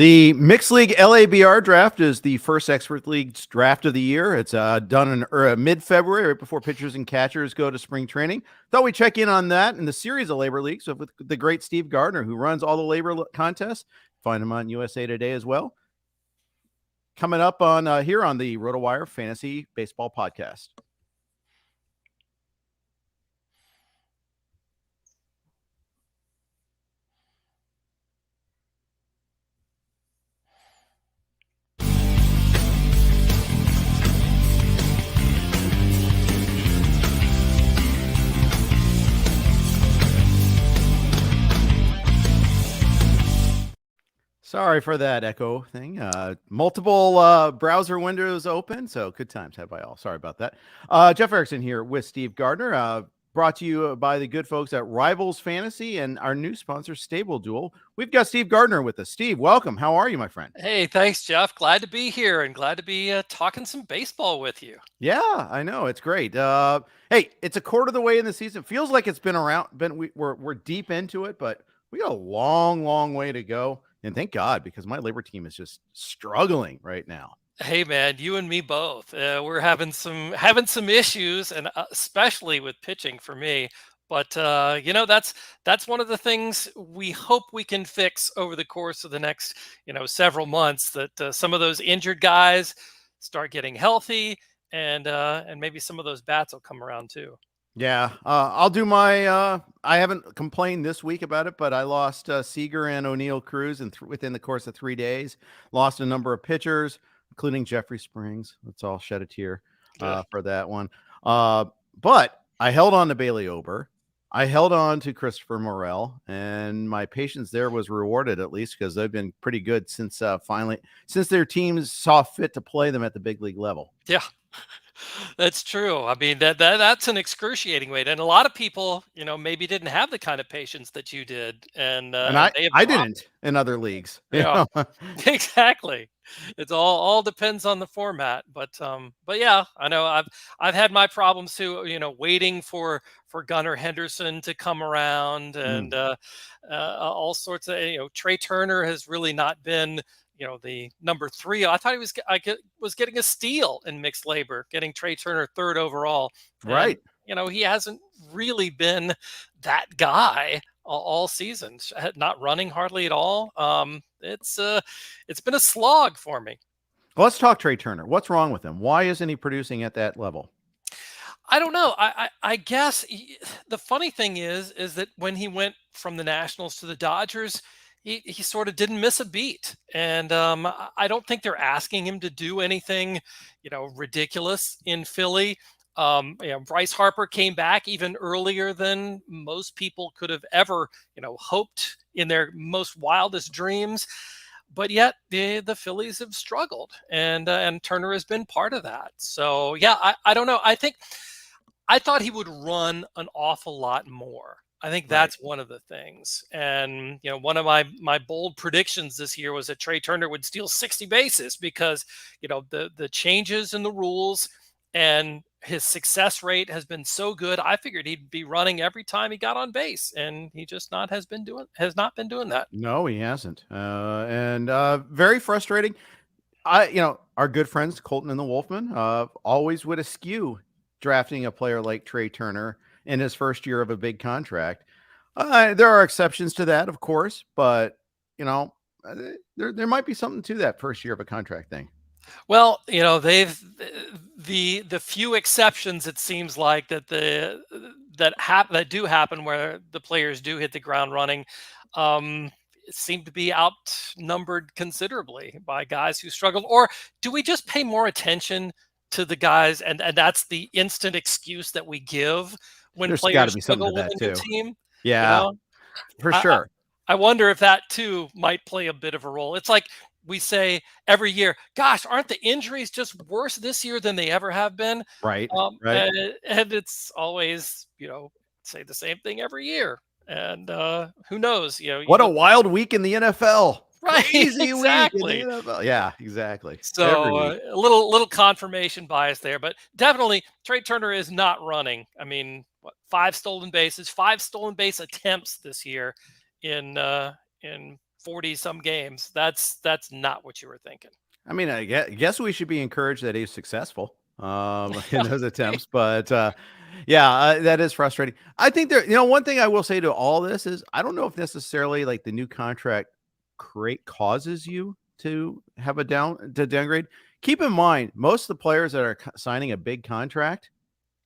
The Mixed League LABR draft is the first expert leagues draft of the year. It's done in mid-February, right before pitchers and catchers go to spring training. Thought we'd check in on that in the series of labor leagues with the great Steve Gardner, who runs all the labor contests. Find him on USA Today as well. Coming up on here on the RotoWire Fantasy Baseball Podcast. Sorry for that echo thing. Multiple browser windows open, so good times had by all. Sorry about that. Jeff Erickson here with Steve Gardner, brought to you by the good folks at Rivals Fantasy and our new sponsor, StableDuel. We've got Steve Gardner with us. Steve, welcome. How are you, my friend? Hey, thanks, Jeff. Glad to be here and glad to be talking some baseball with you. Yeah, I know. It's great. Hey, it's a quarter of the way in the season. Feels like it's been around. We're deep into it, but we got a long way to go. And thank God, because my labor team is just struggling right now. Hey, man, you and me both. We're having some issues, and especially with pitching for me. But that's one of the things we hope we can fix over the course of the next several months. That some of those injured guys start getting healthy, and maybe some of those bats will come around too. Yeah, I'll do my. I haven't complained this week about it, but I lost Seager and O'Neill Cruz within the course of 3 days. Lost a number of pitchers, including Jeffrey Springs. Let's all shed a tear for that one. But I held on to Bailey Ober. I held on to Christopher Morel, and my patience there was rewarded, at least because they've been pretty good since their teams saw fit to play them at the big league level. Yeah. That's true. I mean, that's an excruciating wait, and a lot of people, maybe didn't have the kind of patience that you did, and I didn't in other leagues. Yeah, exactly. It's all depends on the format, but yeah, I know I've had my problems too. Waiting for Gunnar Henderson to come around, and all sorts of. Trey Turner has really not been the number 3. I thought he was getting a steal in mixed labor, getting Trey Turner 3rd overall. Right. And, he hasn't really been that guy all season, not running hardly at all. It's been a slog for me. Well, let's talk Trey Turner. What's wrong with him? Why isn't he producing at that level? I don't know. I guess the funny thing is that when he went from the Nationals to the Dodgers, he sort of didn't miss a beat. And I don't think they're asking him to do anything, ridiculous in Philly. Bryce Harper came back even earlier than most people could have ever, hoped in their most wildest dreams. But yet the Phillies have struggled, and Turner has been part of that. So, yeah, I don't know. I thought he would run an awful lot more. I think that's one of the things. And, one of my bold predictions this year was that Trey Turner would steal 60 bases because, the changes in the rules and his success rate has been so good. I figured he'd be running every time he got on base, and he just has not been doing that. No, he hasn't. And very frustrating. Our good friends, Colton and the Wolfman, always would eschew drafting a player like Trey Turner in his first year of a big contract. There are exceptions to that, of course, but there might be something to that first year of a contract thing. Well, they've the few exceptions, it seems like, that do happen where the players do hit the ground running, seem to be outnumbered considerably by guys who struggled. Or do we just pay more attention to the guys, and that's the instant excuse that we give when There's players be struggle with within the team? Yeah, for sure. I wonder if that too might play a bit of a role. It's like we say every year, gosh, aren't the injuries just worse this year than they ever have been? Right. And it's always, say the same thing every year. And who knows? What a wild week in the NFL. Right. Crazy Exactly. week in the NFL. Yeah, exactly. So a little confirmation bias there, but definitely Trey Turner is not running. I mean, 5 stolen base attempts this year in 40 some games. That's not what you were thinking. I mean, I guess we should be encouraged that he's successful in those attempts, but that is frustrating. I think one thing I will say to all this is I don't know if necessarily like the new contract causes you to have a downgrade. Keep in mind, most of the players that are signing a big contract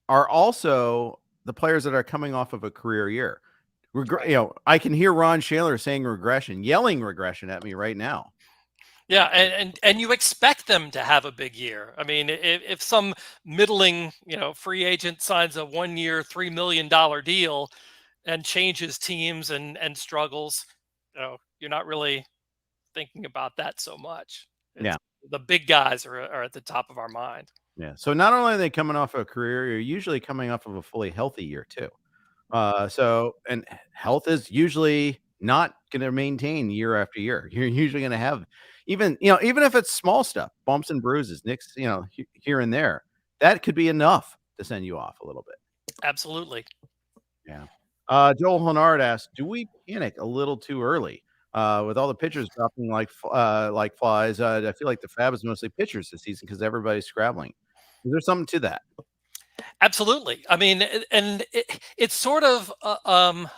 are also the players that are coming off of a career year. I can hear Ron Shaler saying regression, yelling regression at me right now. Yeah, and you expect them to have a big year. I mean, if some middling, free agent signs a 1-year, $3 million deal and changes teams and struggles, you're not really thinking about that so much. Yeah. The big guys are at the top of our mind. Yeah. So not only are they coming off a career, you're usually coming off of a fully healthy year too. And health is usually not going to maintain year after year. You're usually going to have even if it's small stuff, bumps and bruises, nicks, here and there, that could be enough to send you off a little bit. Absolutely. Yeah. Joel Honard asked, do we panic a little too early? With all the pitchers dropping like flies, I feel like the FAAB is mostly pitchers this season because everybody's scrabbling. Is there something to that? Absolutely. I mean, and it's sort of an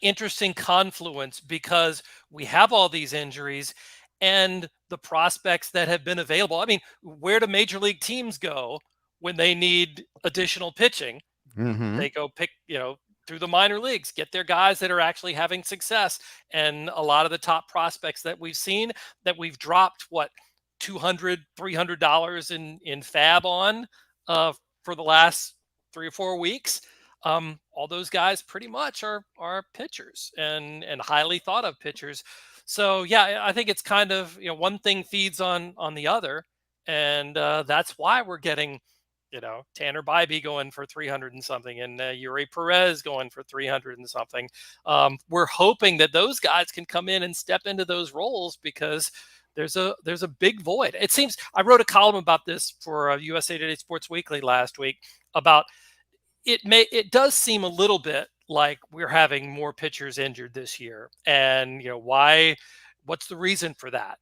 interesting confluence because we have all these injuries and the prospects that have been available. I mean, where do major league teams go when they need additional pitching? Mm-hmm. They go pick, through the minor leagues, get their guys that are actually having success. And a lot of the top prospects that we've seen that we've dropped, $200, $300 in FAAB on for the last 3 or 4 weeks. All those guys pretty much are pitchers and highly thought of pitchers. So yeah, I think it's kind of, one thing feeds on the other. And that's why we're getting, Tanner Bybee going for 300 and something and Yuri Perez going for 300 and something. We're hoping that those guys can come in and step into those roles because there's a big void. It seems I wrote a column about this for USA Today Sports Weekly last week about it does seem a little bit like we're having more pitchers injured this year. And, what's the reason for that?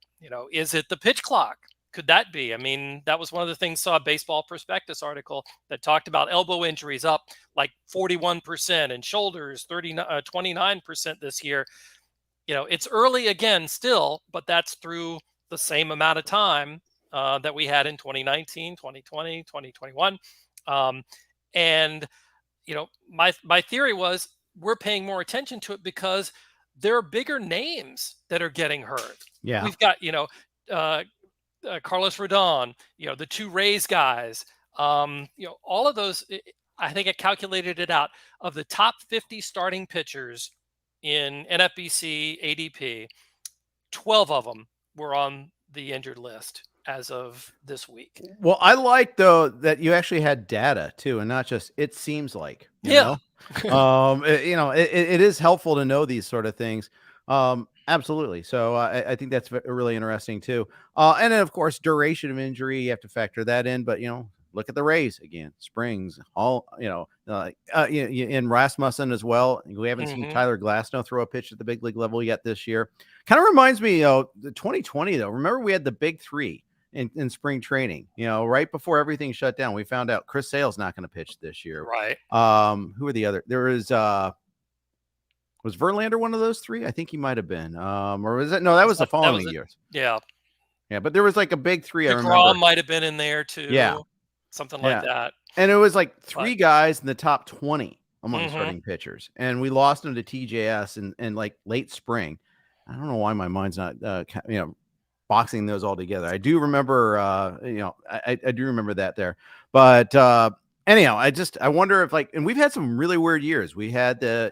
Is it the pitch clock? Could that be? I mean, that was one of the things, saw a Baseball Prospectus article that talked about elbow injuries up like 41% and shoulders 29% this year. It's early again still, but that's through the same amount of time that we had in 2019, 2020, 2021. And, my theory was we're paying more attention to it because there are bigger names that are getting hurt. Yeah. We've got, Carlos Rodon, the 2 Rays guys, all of those. I think I calculated it out. Of the top 50 starting pitchers in NFBC ADP, 12 of them were on the injured list as of this week. Well, I like though that you actually had data too, and not just it seems like. Yeah. It is helpful to know these sort of things. Absolutely. So I think that's really interesting too. And then of course, duration of injury, you have to factor that in. But look at the Rays again, Springs, in Rasmussen as well. We haven't seen Tyler Glasnow throw a pitch at the big league level yet this year. Kind of reminds me, the 2020 though. Remember we had the big 3 in spring training. Right before everything shut down, we found out Chris Sale's not going to pitch this year. Right. Who are the other? There is was Verlander one of those 3? I think he might have been. Or was it? No, that was the following years. Yeah. Yeah, but there was like a big 3. I remember. DeGrom might have been in there too. Yeah. Something like that. And it was like 3 guys in the top 20 among starting pitchers. And we lost them to TJS in like late spring. I don't know why my mind's not, boxing those all together. I do remember, I do remember that there. But anyhow, I wonder if and we've had some really weird years. We had the,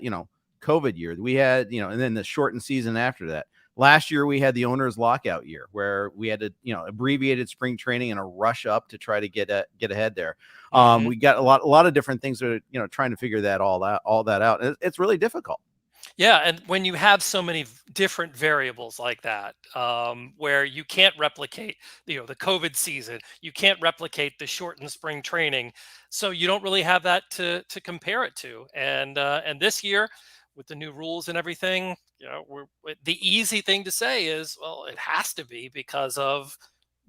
COVID year. We had, and then the shortened season after that. Last year, we had the owner's lockout year where we had to, abbreviated spring training and a rush up to try to get ahead there. We got a lot of different things that are, trying to figure all that out. It's really difficult. Yeah. And when you have so many different variables like that, where you can't replicate, the COVID season, you can't replicate the shortened spring training. So you don't really have that to compare it to. And this year with the new rules and everything, the easy thing to say is, well, it has to be because of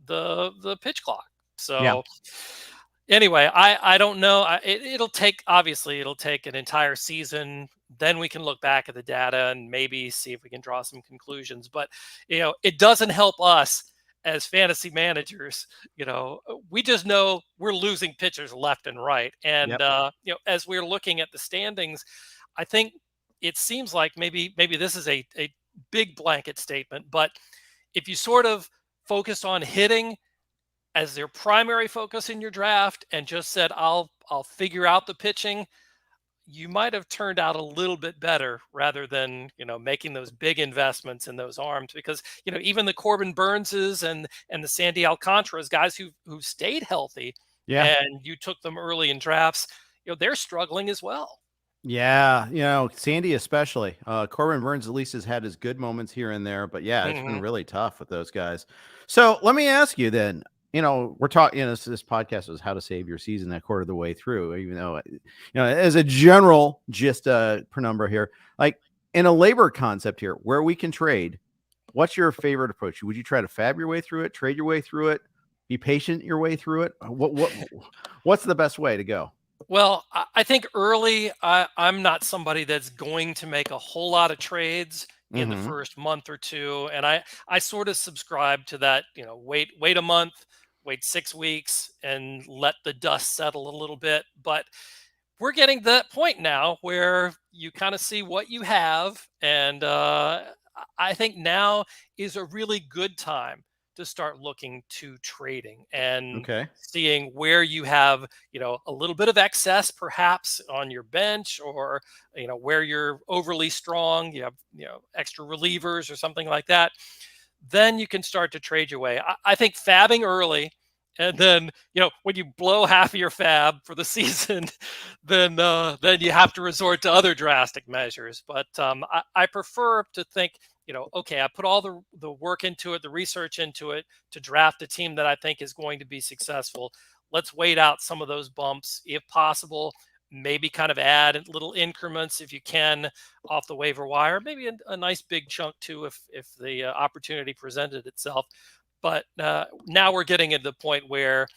the pitch clock. Yeah. So anyway, I don't know. It'll take, obviously it'll take an entire season. Then we can look back at the data and maybe see if we can draw some conclusions. But it doesn't help us as fantasy managers. We just know we're losing pitchers left and right. And Yep. as we're looking at the standings, I think it seems like maybe this is a big blanket statement, but if you sort of focused on hitting as their primary focus in your draft and just said, I'll figure out the pitching, you might have turned out a little bit better rather than making those big investments in those arms. Because even the Corbin Burnses and the Sandy Alcantaras, guys who stayed healthy, Yeah. and you took them early in drafts, they're struggling as well. Yeah, Sandy especially. Corbin Burns at least has had his good moments here and there, but yeah, it's been really tough with those guys. So let me ask you then. We're talking. This podcast was how to save your season that quarter of the way through. Even though, as a general gist penumbra here, like in a labor concept here, where we can trade. What's your favorite approach? Would you try to fab your way through it, trade your way through it, be patient your way through it? What's the best way to go? Well, I think early, I'm not somebody that's going to make a whole lot of trades in the first month or two. And I sort of subscribe to that, wait a month, wait 6 weeks, and let the dust settle a little bit. But we're getting to that point now where you kind of see what you have. And I think now is a really good time to start looking to trading and seeing where you have, a little bit of excess perhaps on your bench, or, where you're overly strong, you have, extra relievers or something like that. Then you can start to trade your way. I think fabbing early, and then, when you blow half of your fab for the season, then you have to resort to other drastic measures. But I prefer to think, okay, I put all the work into it, the research into it to draft a team that I think is going to be successful. Let's wait out some of those bumps if possible. Maybe kind of add little increments if you can off the waiver wire. Maybe a nice big chunk too if the opportunity presented itself. But now we're getting at the point where,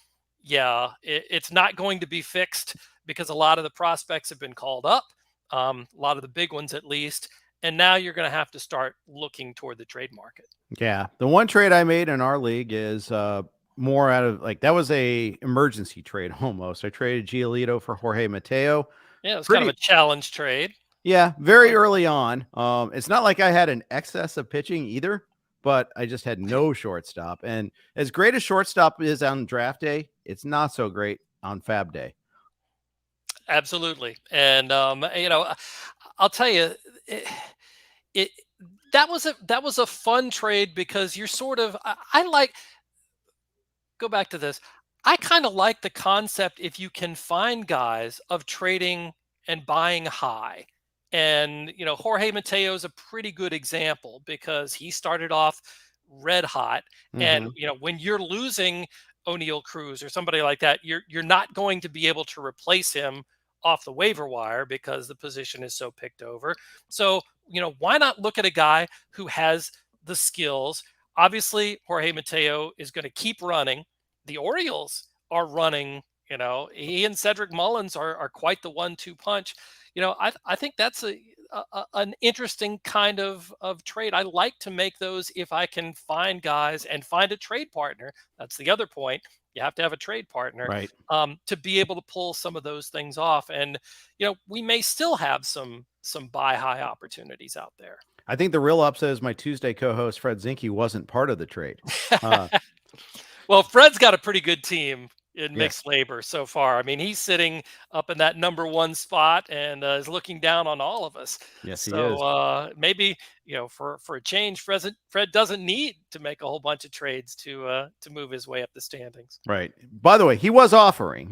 it's not going to be fixed because a lot of the prospects have been called up, a lot of the big ones at least. And now you're going to have to start looking toward the trade market. Yeah. The one trade I made in our league is more out of that was a emergency trade almost. I traded Giolito for Jorge Mateo. Yeah, it's kind of a challenge trade. Yeah, very early on. It's not like I had an excess of pitching either, but I just had no shortstop. And as great as shortstop is on draft day, it's not so great on fab day. Absolutely. And, I'll tell you, that was a fun trade because you're sort of, go back to this. I kind of like the concept if you can find guys of trading and buying high. And, Jorge Mateo is a pretty good example because he started off red hot. And, when you're losing O'Neill Cruz or somebody like that, you're not going to be able to replace him off the waiver wire because the position is so picked over. So, why not look at a guy who has the skills? Obviously, Jorge Mateo is going to keep running. The Orioles are running, he and Cedric Mullins are quite the 1-2 punch. I think that's an interesting kind of trade. I like to make those if I can find guys and find a trade partner. That's the other point. You have to have a trade partner, right? To be able to pull some of those things off. And, we may still have some buy high opportunities out there. I think the real upset is my Tuesday co-host, Fred Zinke, wasn't part of the trade. Well, Fred's got a pretty good team in mixed labor so far. I mean, he's sitting up in that number 1 spot and is looking down on all of us. Yes, he is. So maybe, for a change, Fred doesn't need to make a whole bunch of trades to move his way up the standings. Right. By the way, he was offering.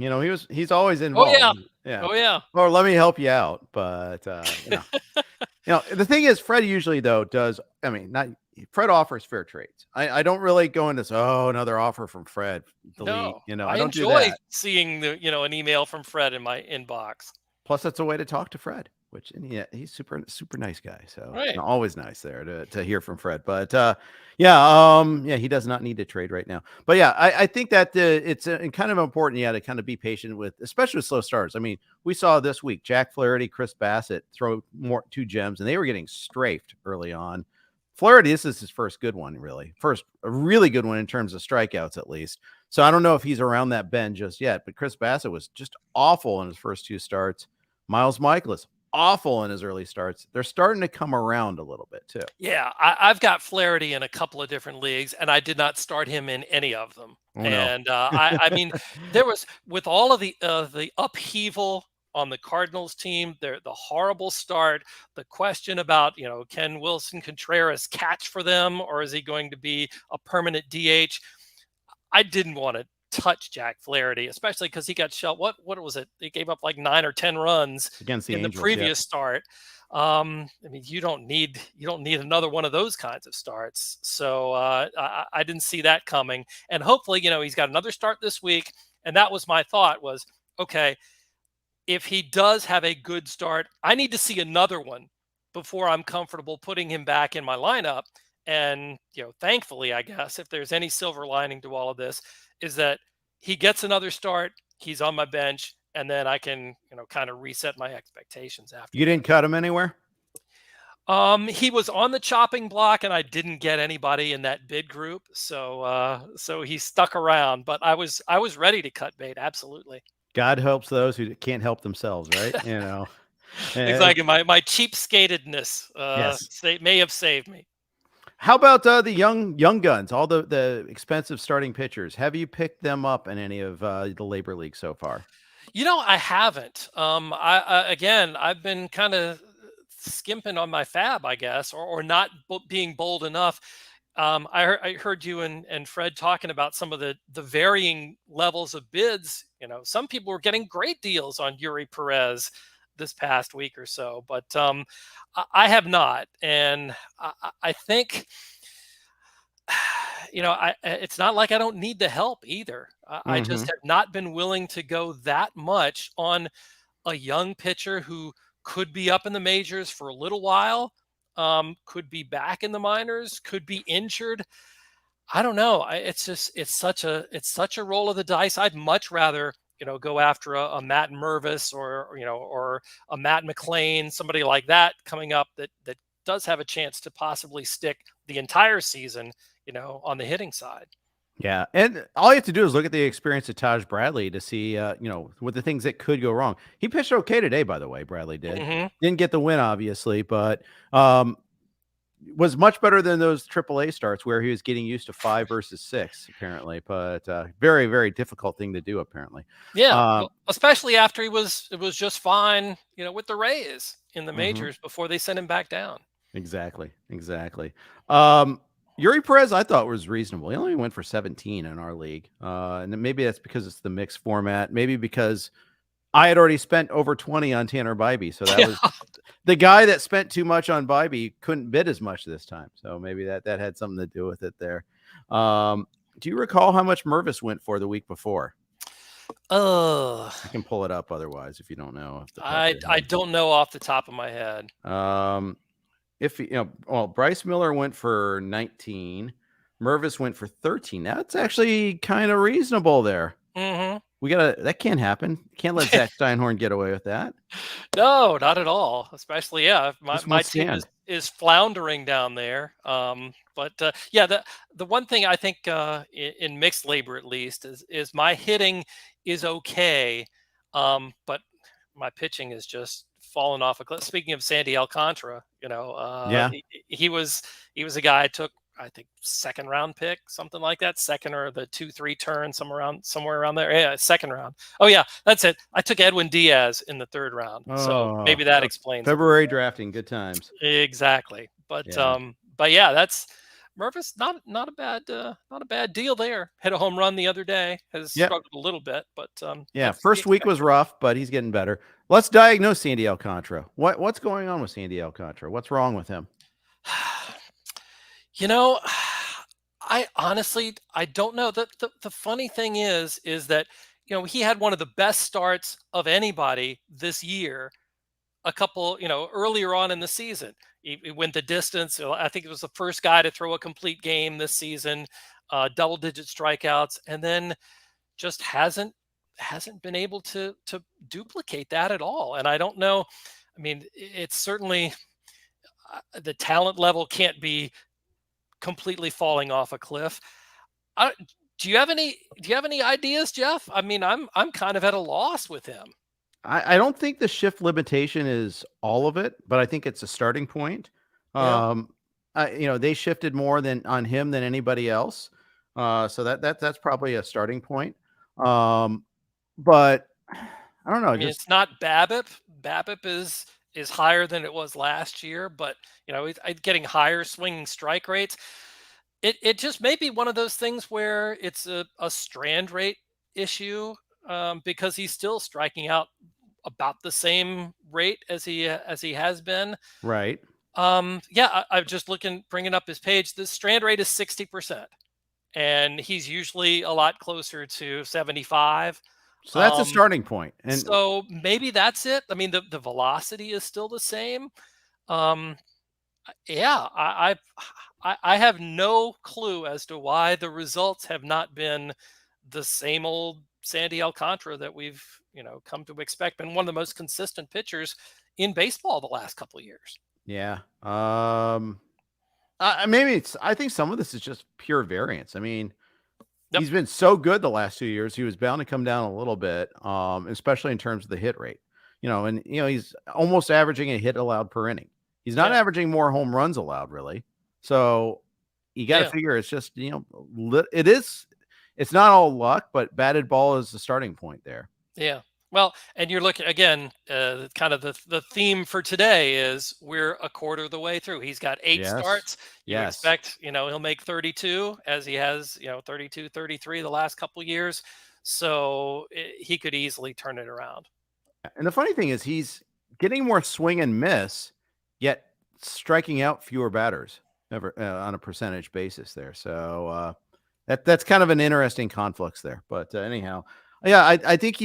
He's always involved. Oh yeah. Or let me help you out. But the thing is, Fred usually though does. I mean, Fred offers fair trades. I don't really go into another offer from Fred. Delete. No, I don't enjoy do that. seeing an email from Fred in my inbox. Plus, that's a way to talk to Fred. which and yeah, he's super nice guy. So Right. always nice there to hear from Fred. But yeah, he does not need to trade right now. But yeah, I think that it's kind of important, to kind of be patient with, especially with slow starters. I mean, we saw this week Jack Flaherty, Chris Bassett throw two gems, and they were getting strafed early on. Flaherty, this is his first good one, really. First, a really good one in terms of strikeouts, at least. So I don't know if he's around that bend just yet, but Chris Bassett was just awful in his first two starts. Miles Michaelis, awful in his early starts. They're starting to come around a little bit, too. Yeah, I've got Flaherty in a couple of different leagues, and I did not start him in any of them. Oh, no. And I mean, there was, with all of the upheaval on the Cardinals team, the horrible start, the question about, can Wilson Contreras catch for them, or is he going to be a permanent DH? I didn't want to touch Jack Flaherty, especially because he got shelled. What was it? He gave up like 9 or 10 runs against the in Angels, the previous start. I mean, you don't need another one of those kinds of starts. So I didn't see that coming. And hopefully, he's got another start this week. And that was my thought was, okay, if he does have a good start, I need to see another one before I'm comfortable putting him back in my lineup. And, thankfully, I guess, if there's any silver lining to all of this, is that he gets another start, he's on my bench, and then I can, kind of reset my expectations after. You didn't cut him anywhere? He was on the chopping block, and I didn't get anybody in that bid group, so he stuck around. But I was ready to cut bait, absolutely. God helps those who can't help themselves, right? Exactly. My cheapskatedness yes. may have saved me. How about the young guns, all the expensive starting pitchers? Have you picked them up in any of the labor leagues so far? I haven't. I've been kind of skimping on my FAAB, I guess, or not being bold enough. I heard you and Fred talking about some of the varying levels of bids. Some people were getting great deals on Yuri Perez this past week or so, but I have not. And I think, it's not like I don't need the help either. I just have not been willing to go that much on a young pitcher who could be up in the majors for a little while, could be back in the minors, could be injured. I don't know. It's such a roll of the dice. I'd much rather, go after a Matt Mervis or a Matt McLean, somebody like that coming up that does have a chance to possibly stick the entire season, on the hitting side. Yeah, and all you have to do is look at the experience of Taj Bradley to see, with the things that could go wrong. He pitched okay today, by the way. Bradley did. Didn't get the win, obviously, but was much better than those AAA starts where he was getting used to 5 versus 6, apparently. But very, very difficult thing to do, apparently. Yeah, especially after it was just fine, with the Rays in the majors before they sent him back down. Exactly. Yuri Perez, I thought was reasonable. He only went for 17 in our league. And maybe that's because it's the mixed format. Maybe because I had already spent over 20 on Tanner Bybee. So that was the guy that spent too much on Bybee couldn't bid as much this time. So maybe that had something to do with it there. Do you recall how much Mervis went for the week before? I can pull it up otherwise if you don't know. I don't know off the top of my head. Bryce Miller went for 19. Mervis went for 13. That's actually kind of reasonable there. That can't happen. Can't let Zach Steinhorn get away with that. No, not at all. Especially, my team is floundering down there. The one thing I think in mixed labor at least is my hitting is okay, but my pitching is just fallen off a cliff. Speaking of Sandy Alcantara, he was a guy I took, I think, second round pick, something like that, second or the 2-3 turn, somewhere around there. Yeah, second round. Oh yeah, that's it. I took Edwin Diaz in the third round, so maybe that explains February drafting. Good times. Exactly, but yeah, that's Mervis. Not a bad deal there. Hit a home run the other day. Has struggled a little bit, but first week was rough, but he's getting better. Let's diagnose Sandy Alcantara. What's going on with Sandy Alcantara? What's wrong with him? I honestly don't know. The funny thing is that he had one of the best starts of anybody this year, a couple, earlier on in the season. He went the distance. I think it was the first guy to throw a complete game this season, double-digit strikeouts, and then just hasn't been able to duplicate that at all. And I don't know. I mean, it's certainly the talent level can't be completely falling off a cliff. Do you have any ideas, Jeff? I mean, I'm kind of at a loss with him. I don't think the shift limitation is all of it, but I think it's a starting point. Yeah. They shifted more on him than anybody else. So that's probably a starting point. But I don't know. I mean, it's not BABIP. BABIP is higher than it was last year, but he's getting higher swinging strike rates. It just may be one of those things where it's a strand rate issue, because he's still striking out about the same rate as he has been. Right. I'm just bringing up his page. The strand rate is 60%, and he's usually a lot closer to 75. So that's a starting point. And so maybe that's it. I mean, the velocity is still the same. I have no clue as to why the results have not been the same old Sandy Alcantara that we've come to expect. Been one of the most consistent pitchers in baseball the last couple of years. Yeah. I think some of this is just pure variance. I mean, He's been so good the last 2 years. He was bound to come down a little bit, especially in terms of the hit rate. He's almost averaging a hit allowed per inning. He's not averaging more home runs allowed, really. So you got to figure it's just, it's not all luck, but batted ball is the starting point there. Yeah. Well, and you're looking again, kind of the theme for today is we're a quarter of the way through. He's got 8 starts. You expect, he'll make 32 as he has, 32, 33 the last couple of years. So he could easily turn it around. And the funny thing is he's getting more swing and miss, yet striking out fewer batters on a percentage basis there. So that's kind of an interesting conflux there. But anyhow, I think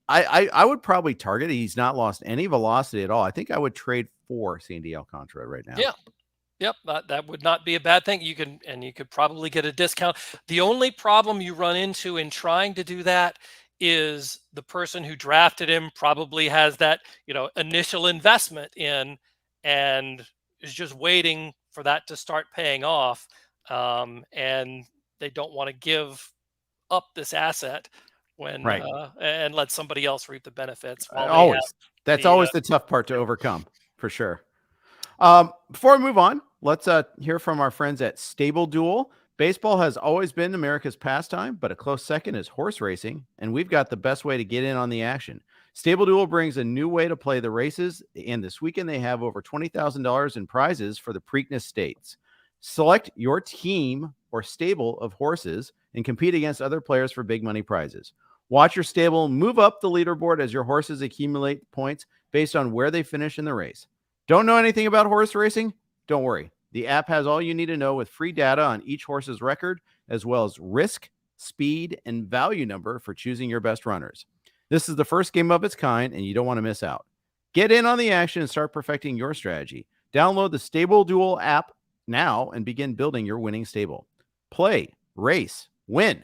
I would probably target. He's not lost any velocity at all. I think I would trade for Sandy Alcantara right now. Yeah. Yep. That would not be a bad thing. You could probably get a discount. The only problem you run into in trying to do that is the person who drafted him probably has that, initial investment in and is just waiting for that to start paying off. And they don't want to give up this asset and let somebody else reap the benefits. That's always the tough part to overcome, for sure. Before we move on, let's hear from our friends at StableDuel. Baseball has always been America's pastime, but a close second is horse racing, and we've got the best way to get in on the action. StableDuel brings a new way to play the races, and this weekend they have over $20,000 in prizes for the Preakness Stakes. Select your team or stable of horses and compete against other players for big money prizes. Watch your stable move up the leaderboard as your horses accumulate points based on where they finish in the race. Don't know anything about horse racing? Don't worry. The app has all you need to know with free data on each horse's record, as well as risk, speed, and value number for choosing your best runners. This is the first game of its kind, and you don't want to miss out. Get in on the action and start perfecting your strategy. Download the StableDuel app now and begin building your winning stable. Play, race, win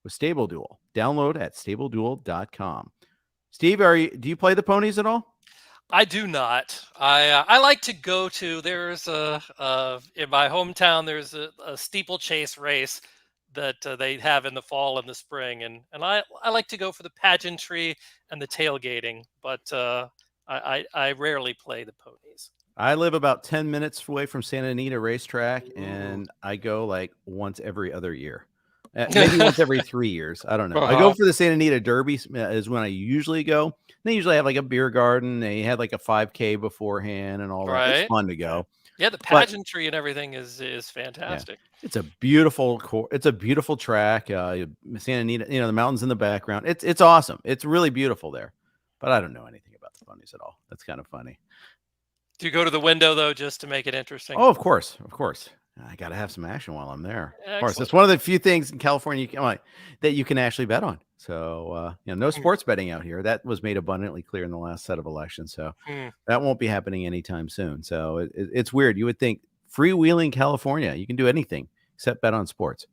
with StableDuel. Download at StableDuel.com. Steve, do you play the ponies at all? I do not. I like to go to. There's in my hometown. There's a steeplechase race that they have in the fall and the spring, and I like to go for the pageantry and the tailgating. But I rarely play the ponies. I live about 10 minutes away from Santa Anita Racetrack, and I go like once every other year. Maybe once every 3 years. I don't know. I go for the Santa Anita Derby is when I usually go. They usually have like a beer garden. They had like a 5K beforehand and all that. Right. It's fun to go. Yeah, the pageantry and everything is fantastic. Yeah. It's a beautiful track. Santa Anita, the mountains in the background. It's awesome. It's really beautiful there. But I don't know anything about the ponies at all. That's kind of funny. Do you go to the window though, just to make it interesting? Oh, of course. I got to have some action while I'm there. Of course, Excellent. it's one of the few things in California that you can actually bet on. So, no sports betting out here. That was made abundantly clear in the last set of elections. So that won't be happening anytime soon. So it's weird. You would think freewheeling California, you can do anything except bet on sports.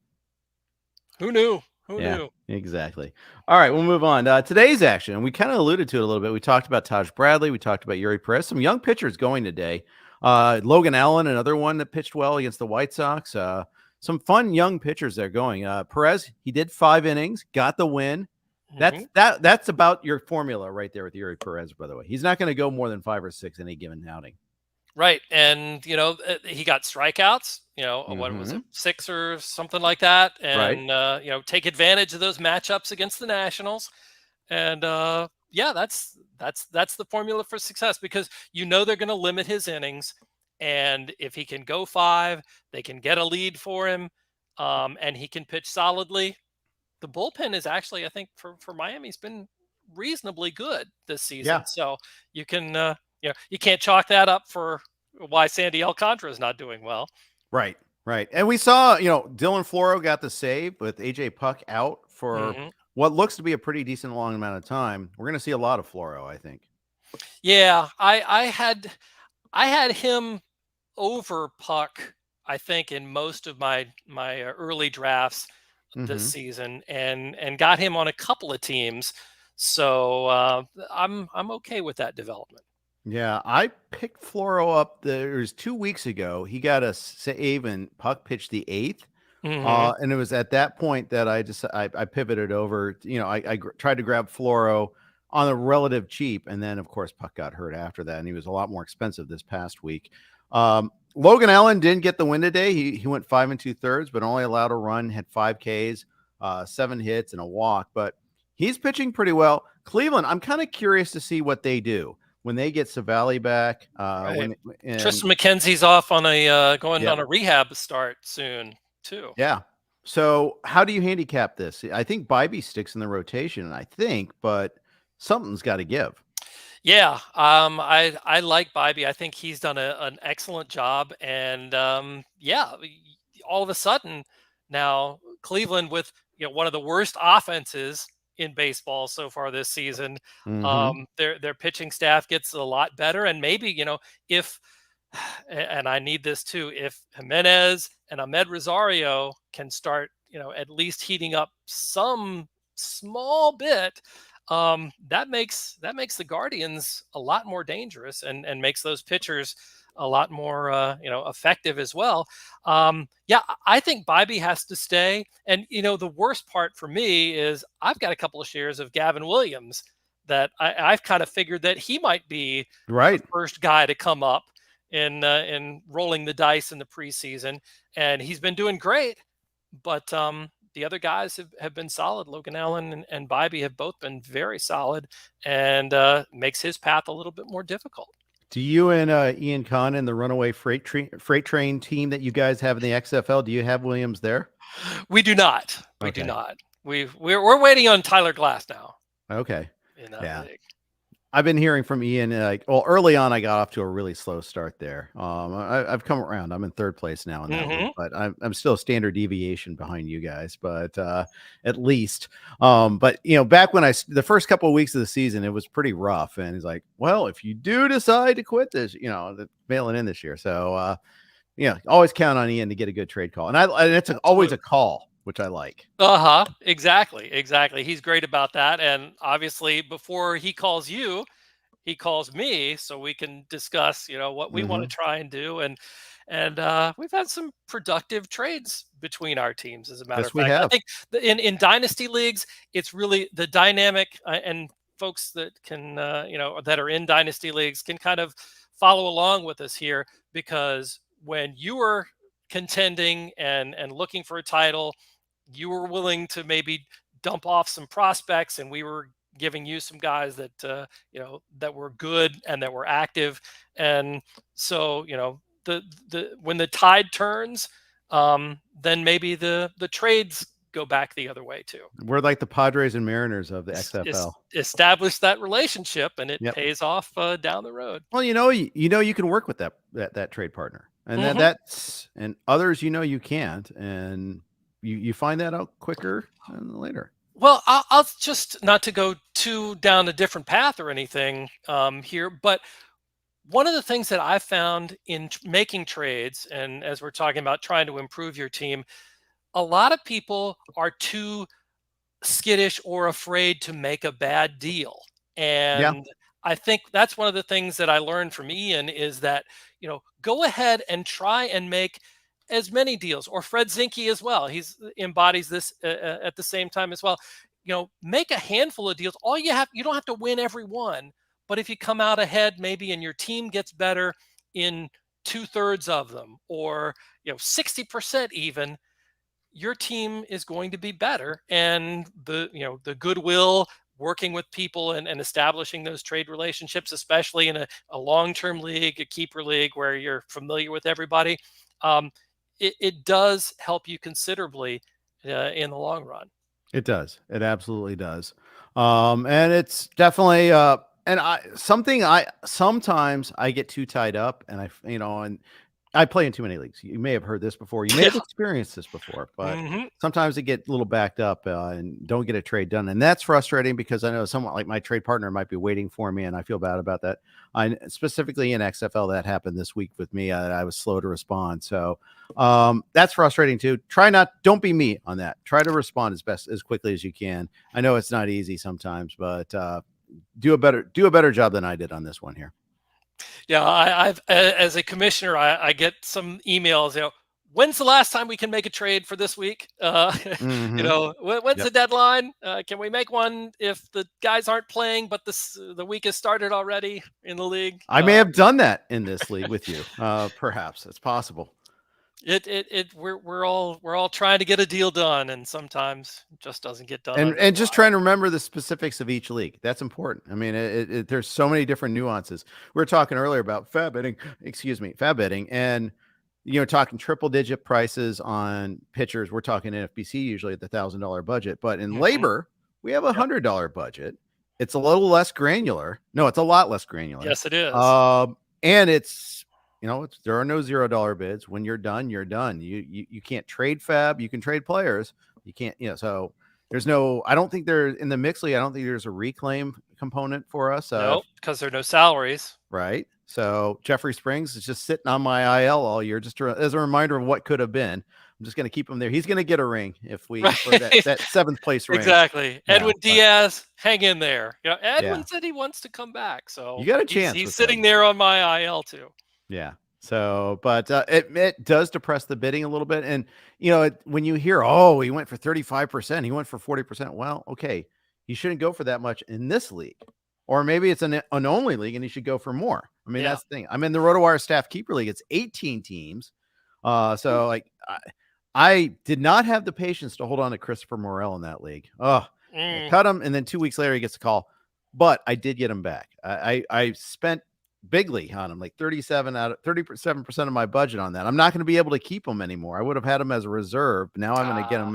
Who knew? Who knew? Exactly. All right, we'll move on. Today's action, we kind of alluded to it a little bit. We talked about Taj Bradley. We talked about Yuri Perez. Some young pitchers going today. Logan Allen, another one that pitched well against the White Sox. Some fun young pitchers there going. Perez, he did 5 innings, got the win. That's about your formula right there with Yuri Perez, by the way. He's not going to go more than 5 or 6 any given outing. Right. And, he got strikeouts, what was it, 6 or something like that. And, take advantage of those matchups against the Nationals. And, that's the formula for success, because they're going to limit his innings. And if he can go 5, they can get a lead for him, and he can pitch solidly. The bullpen is actually, I think, for Miami, has been reasonably good this season. Yeah. So you can, you can't chalk that up for why Sandy Alcantara is not doing well. Right. And we saw, Dylan Floro got the save with AJ Puck out for what looks to be a pretty decent long amount of time. We're going to see a lot of Floro, I think. Yeah, I had him over Puck, I think, in most of my early drafts this season, and got him on a couple of teams. So I'm okay with that development. Yeah, I picked Floro up. There's 2 weeks ago. He got a save and Puck pitched the 8th. And it was at that point that I pivoted over. I tried to grab Floro on a relative cheap, and then of course Puck got hurt after that, and he was a lot more expensive this past week. Logan Allen didn't get the win today. He went 5 2/3, but only allowed a run, had 5 Ks, 7 hits, and a walk. But he's pitching pretty well. Cleveland, I'm kind of curious to see what they do when they get Savali back. Tristan McKenzie's off on on a rehab start soon too. Yeah. So how do you handicap this? I think Bybee sticks in the rotation, but something's got to give. Yeah, I like Bybee. I think he's done an excellent job, and all of a sudden now Cleveland, with one of the worst offenses in baseball so far this season, their pitching staff gets a lot better, and maybe if, and I need this too, if Jimenez and Ahmed Rosario can start at least heating up some small bit, that makes the Guardians a lot more dangerous, and makes those pitchers a lot more effective as well. I think Bybee has to stay. And the worst part for me is I've got a couple of shares of Gavin Williams that I've kind of figured that he might be the first guy to come up in rolling the dice in the preseason, and he's been doing great. But the other guys have been solid. Logan Allen and Bybee have both been very solid, and makes his path a little bit more difficult. Do you and Ian Kahn and the Runaway Freight Train team that you guys have in the XFL, do you have Williams there? We do not. We do not. We're waiting on Tyler Glass now. Okay. In that league. I've been hearing from Ian, early on, I got off to a really slow start there. I've come around. I'm in 3rd place now in that league, but I'm still a standard deviation behind you guys, but at least. But back when the first couple of weeks of the season, it was pretty rough. And he's like, well, if you do decide to quit this, mailing in this year. So, always count on Ian to get a good trade call. And it's always a call, which I like. Exactly. He's great about that. And obviously, before he calls you, he calls me, so we can discuss, what we want to try and do. And we've had some productive trades between our teams, as a matter of fact. I think in dynasty leagues, it's really the dynamic, and folks that can, that are in dynasty leagues can kind of follow along with us here, because when you were contending and looking for a title, you were willing to maybe dump off some prospects, and we were giving you some guys that that were good and that were active. And so when the tide turns, then maybe the trades go back the other way too. We're like the Padres and Mariners of the XFL. Establish that relationship, and it pays off down the road. Well, you can work with that trade partner. and Mhm. and others, you can't, and you find that out quicker than later. Well, I'll just, not to go too down a different path or anything here, but one of the things that I found in making trades, and as we're talking about trying to improve your team, a lot of people are too skittish or afraid to make a bad deal. Yeah, And I think that's one of the things that I learned from Ian is that, go ahead and try and make as many deals, or Fred Zinke as well. He's embodies this at the same time as well. Make a handful of deals. You don't have to win every one, but if you come out ahead, maybe, and your team gets better in 2/3 of them, or 60% even, your team is going to be better, and the goodwill working with people, and establishing those trade relationships, especially in a long-term league, a keeper league where you're familiar with everybody, it does help you considerably in the long run. it does. It absolutely does. And it's definitely and I sometimes I get too tied up, and and I play in too many leagues. You may have heard this before. You may have Yeah. experienced this before, but Hmm. sometimes I get a little backed up and don't get a trade done. And that's frustrating because I know someone like my trade partner might be waiting for me, and I feel bad about that. I specifically in XFL that happened this week with me. I was slow to respond. So that's frustrating too. Don't be me on that. Try to respond as quickly as you can. I know it's not easy sometimes, but do a better job than I did on this one here. Yeah, as a commissioner, I get some emails. When's the last time we can make a trade for this week? Hmm. When's Yep. the deadline? Can we make one if the guys aren't playing, but the week has started already in the league? I may have done that in this league with you. Perhaps it's possible. We're all trying to get a deal done, and sometimes it just doesn't get done And under the just wire. trying to remember the specifics of each league. That's important. I mean, there's so many different nuances. We were talking earlier about fab betting, fab betting, and talking triple digit prices on pitchers. We're talking NFBC usually at the $1,000 budget, but in Hmm. labor, we have a Yep. $100 budget. It's a little less granular. No, it's a lot less granular. Yes, it is. And there are no $0 bids. When you're done, you're done. You can't trade fab. You can trade players. You can't, so there's no, I don't think there in the mixed league, I don't think there's a reclaim component for us. No, because there are no salaries. Right. So Jeffrey Springs is just sitting on my IL all year, just as a reminder of what could have been. I'm just going to keep him there. He's going to get a ring for Right. that seventh place ring. Exactly. Yeah. Edwin But Diaz, hang in there. yeah, Edwin said he wants to come back, you so got a he's chance he's with sitting Ed. there on my IL too. Yeah. So, but it does depress the bidding a little bit. And, when you hear, oh, he went for 35%, he went for 40%. Well, okay. You shouldn't go for that much in this league. Or maybe it's an only league and you should go for more. I mean, Yeah. that's the thing. I'm in the RotoWire staff keeper league. It's 18 teams. So like I did not have the patience to hold on to Christopher Morel in that league. Oh, I Mm, cut him. And then 2 weeks later, he gets a call, but I did get him back. I spent bigly on him, like 37% of my budget on that. I'm not going to be able to keep him anymore. I would have had him as a reserve. Now I'm going to get him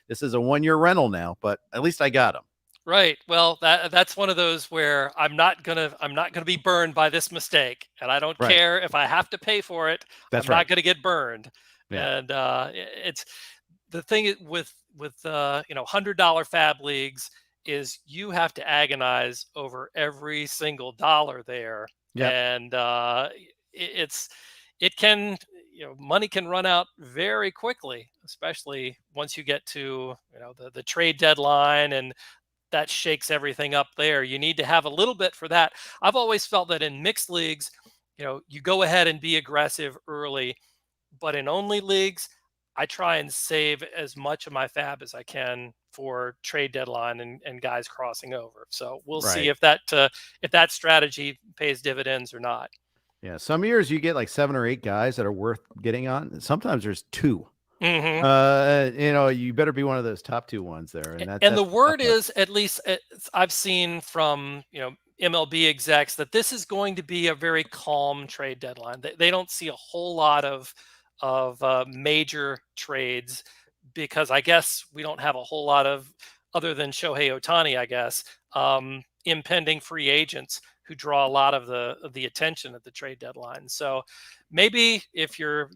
this is a 1-year rental now, but at least I got him. right. Well, that's one of those where I'm not gonna be burned by this mistake, and I don't Right. care if I have to pay for it. I'm That's not right. gonna get burned. Yeah. And it's the thing with $100 fab leagues is you have to agonize over every single dollar there, Yep. and it's it can money can run out very quickly, especially once you get to the trade deadline, and that shakes everything up there. You need to have a little bit for that. I've always felt that in mixed leagues, you go ahead and be aggressive early, but in only leagues, I try and save as much of my fab as I can for trade deadline, and guys crossing over. So we'll see Right. if that strategy pays dividends or not. Yeah. Some years you get like 7 or 8 guys that are worth getting on. Sometimes there's 2. Hmm. You better be one of those top 2 ones there. And And the that's the tough word part. is, at least I've seen from MLB execs, that this is going to be a very calm trade deadline. They don't see a whole lot of major trades, because I guess we don't have a whole lot of, other than Shohei Otani, I guess, impending free agents who draw a lot of the attention at the trade deadline. So maybe if you're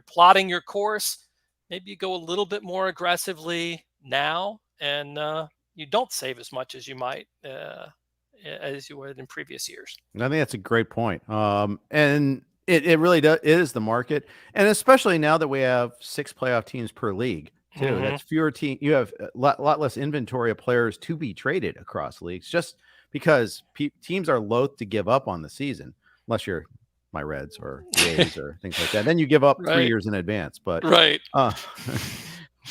plotting your course, maybe you go a little bit more aggressively now, and you don't save as much as you might as you would in previous years. I think that's a great point. And it really does. It is the market, and especially now that we have 6 playoff teams per league too. Mm-hmm. That's fewer team. You have a lot less inventory of players to be traded across leagues, just because teams are loath to give up on the season, unless you're my Reds or the A's or things like that. Then you give up 3 years in advance. But right.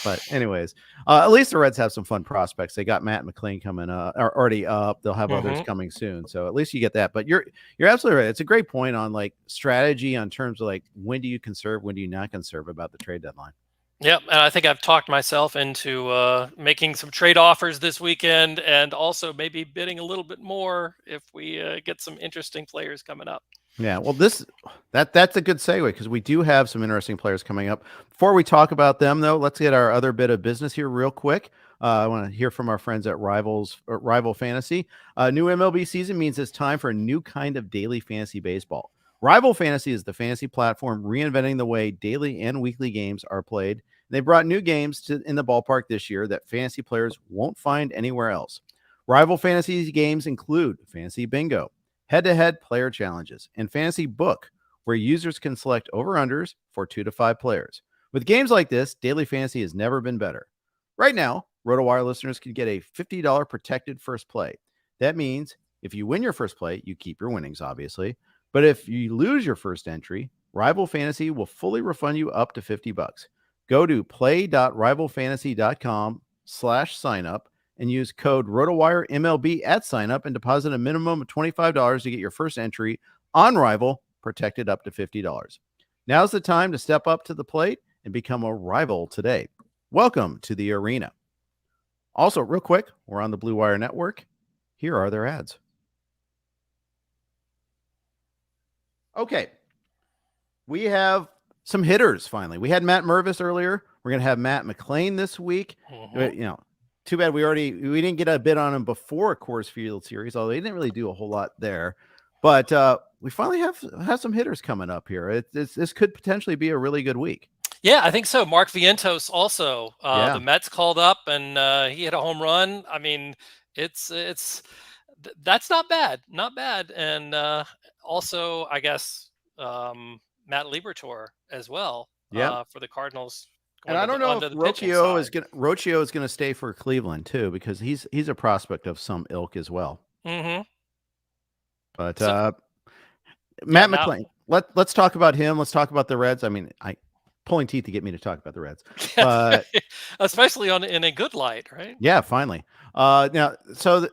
But anyways, at least the Reds have some fun prospects. They got Matt McLain coming up, or already up. They'll have others coming soon. So at least you get that. But you're absolutely right. It's a great point on like strategy on terms of like when do you conserve, when do you not conserve about the trade deadline. Yep, and I think I've talked myself into making some trade offers this weekend, and also maybe bidding a little bit more if we get some interesting players coming up. Yeah, well, that's a good segue because we do have some interesting players coming up. Before we talk about them, though, let's get our other bit of business here real quick. I want to hear from our friends at Rival Fantasy. New MLB season means it's time for a new kind of daily fantasy baseball. Rival Fantasy is the fantasy platform reinventing the way daily and weekly games are played. They brought new games in the ballpark this year that fantasy players won't find anywhere else. Rival Fantasy games include Fantasy Bingo, head-to-head player challenges, and Fantasy Book, where users can select over-unders for 2 to 5 players. With games like this, daily fantasy has never been better. Right now, RotoWire listeners can get a $50 protected first play. That means if you win your first play, you keep your winnings, obviously. But if you lose your first entry, Rival Fantasy will fully refund you up to $50. Go to play.rivalfantasy.com/signup and use code RotoWire MLB at signup and deposit a minimum of $25 to get your first entry on Rival protected up to $50. Now's the time to step up to the plate and become a Rival today. Welcome to the arena. Also, real quick, we're on the Blue Wire Network. Here are their ads. Okay. We have some hitters finally. We had Matt Mervis earlier. We're going to have Matt McLain this week. Too bad we didn't get a bit on him before Coors Field Series, although he didn't really do a whole lot there. But we finally have some hitters coming up here. This could potentially be a really good week. Yeah, I think so. Mark Vientos also. The Mets called up and he hit a home run. I mean, that's not bad, And also, I guess Matt Liberatore as well. For the Cardinals. And I don't know if Rocchio is going to stay for Cleveland too, because he's a prospect of some ilk as well. Mm-hmm. But Matt McLain, let's talk about him. Let's talk about the Reds. I mean, pulling teeth to get me to talk about the Reds, especially in a good light, right? Yeah, finally. Now, so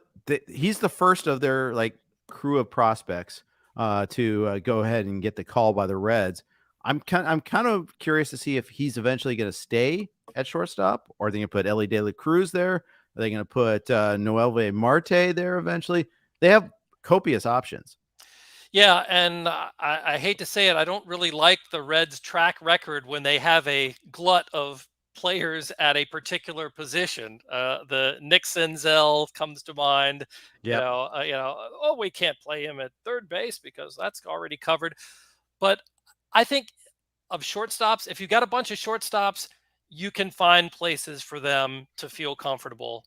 he's the first of their like crew of prospects to go ahead and get the call by the Reds. I'm kind of curious to see if he's eventually going to stay at shortstop, or are they going to put Ellie De La Cruz there? Are they going to put Noelvi Marte there eventually? They have copious options. Yeah, and I hate to say it, I don't really like the Reds' track record when they have a glut of players at a particular position. The Nick Senzel comes to mind. Yep. We can't play him at third base because that's already covered. But I think of shortstops, if you've got a bunch of shortstops, you can find places for them to feel comfortable.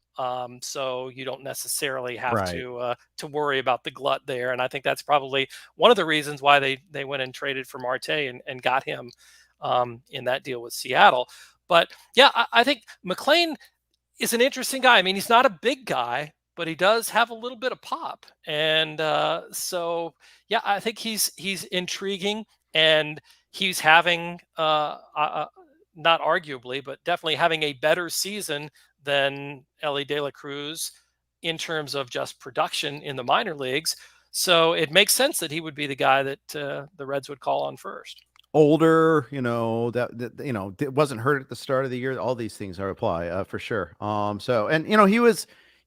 So you don't necessarily have to worry about the glut there. And I think that's probably one of the reasons why they went and traded for Marte and got him in that deal with Seattle. But yeah, I think McLain is an interesting guy. I mean, he's not a big guy, but he does have a little bit of pop. And so, yeah, I think he's intriguing. And he's having, not arguably, but definitely having a better season than Ellie De La Cruz in terms of just production in the minor leagues. So it makes sense that he would be the guy that the Reds would call on first. Older, that wasn't hurt at the start of the year. All these things apply for sure.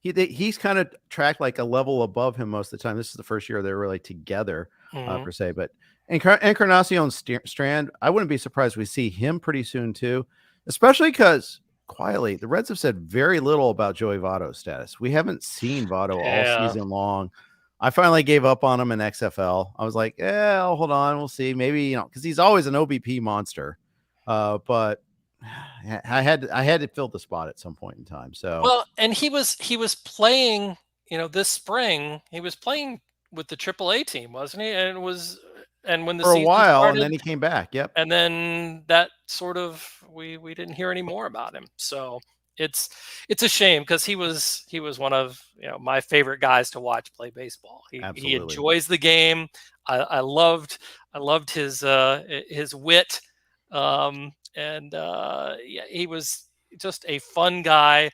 He's kind of tracked like a level above him most of the time. This is the first year they're really together per se, but. Encarnacion Strand, I wouldn't be surprised we see him pretty soon too, especially because quietly, the Reds have said very little about Joey Votto's status. We haven't seen Votto all season long. I finally gave up on him in XFL. I was like, I'll hold on. We'll see. Maybe, because he's always an OBP monster. But I had to fill the spot at some point in time. So, well, and he was playing, this spring, he was playing with the AAA team, wasn't he? And when the for a season while, started, and then he came back. Yep. and then that sort of, we didn't hear any more about him. So it's a shame, because he was one of my favorite guys to watch play baseball. He enjoys the game. I loved his wit, and he was just a fun guy